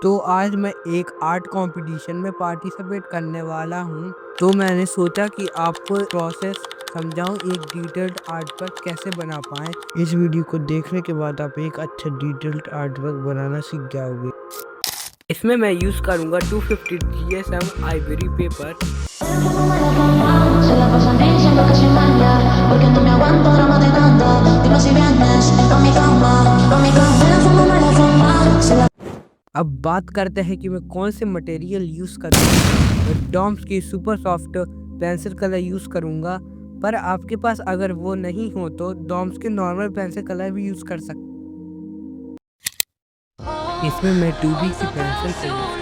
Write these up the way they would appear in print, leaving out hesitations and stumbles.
तो आज मैं एक आर्ट कंपटीशन में पार्टिसिपेट करने वाला हूँ। तो मैंने सोचा कि आपको प्रोसेस समझाऊँ एक डिटेल्ड आर्ट वर्क कैसे बना पाएँ। इस वीडियो को देखने के बाद आप एक अच्छा डिटेल्ड आर्ट वर्क बनाना सीख जाओगे। इसमें मैं यूज़ करूँगा 250 GSM Ivory paper. Se la pasan diciendo que soy mala, porque no me aguanto drama de nada. Dime si vienes pa' mi cama, me la fumo, me la fuma. अब बात करते हैं कि मैं कौन से मटेरियल यूज़ करूँगा। मैं डॉम्स की super soft pencil colour use करूँगा, पर आपके पास अगर वो नहीं हो तो डॉम्स के नॉर्मल पेंसिल कलर भी यूज़ कर सकते। इसमें मैं 2B की पेंसिल का यूज़ करूँगा।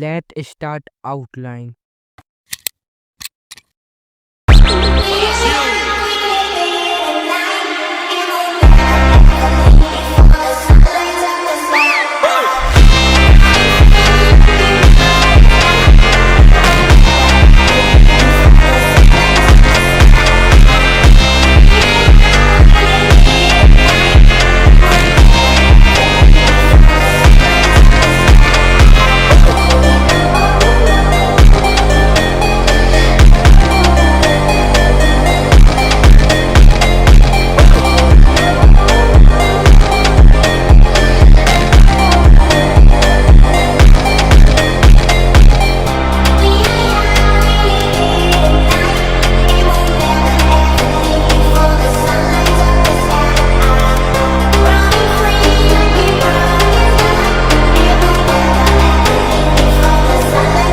Let start outline.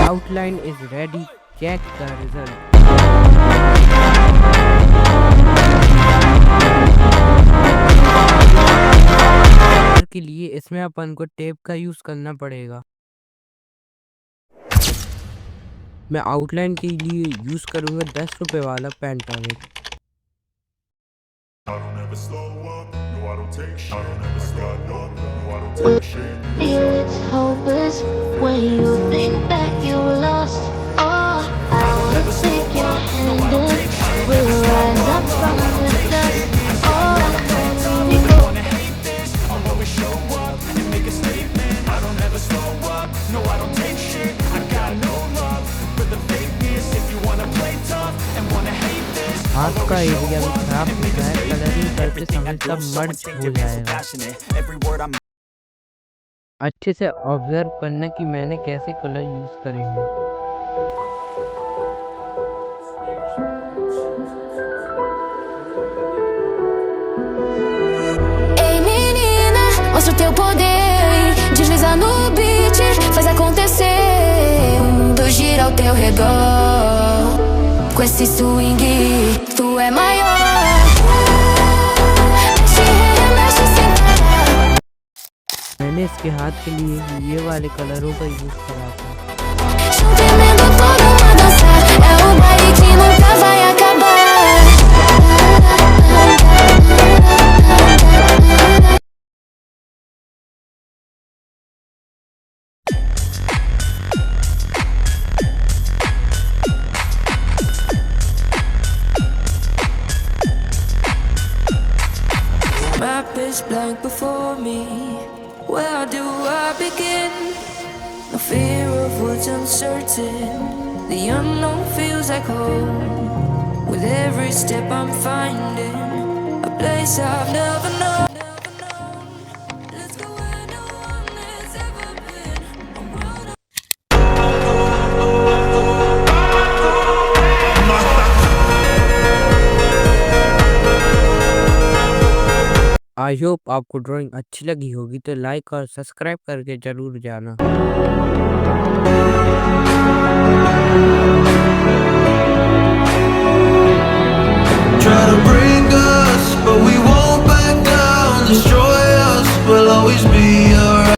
Outline is ready. Check the result. के लिए इसमें अपन को टेप का यूज करना पड़ेगा। मैं आउटलाइन के लिए यूज करूंगा 10 रुपए वाला pen tonic. It's hopeless when you think that you're lost. Oh, I will take your hand and we'll rise up from the dust. Oh, we go. Wanna hate this, I'll always show up and make a statement. I don't ever slow up, no I don't take shit. I got no love for the fakeness. If you wanna play tough and wanna hate this, हाथ का area भी खराब हो जाए, colouring करते समय सब मर्ज हो जाएगा। अच्छे से ऑब्जर्व करना कि मैंने कैसे कलर यूज करेंगे। Ei menina, mostra o teu poder. Desliza no beat, faz acontecer. O mundo gira ao teu redor. Com esse swing, tu é maior. Mexe, remexe sem parar. मैंने इसके हाथ के लिए ये वाले कलरों का यूज करा था। Tremendo todo mundo dançar. É o baile que nunca vai acabar. Map is blank before me. Where do I begin? No fear of what's uncertain. The unknown feels like home. With every step I'm finding a place I've never known. Let's go where no one has ever been. I'm wild. I hope आपको drawing अच्छी लगी होगी, तो like और subscribe करके जरूर जाना।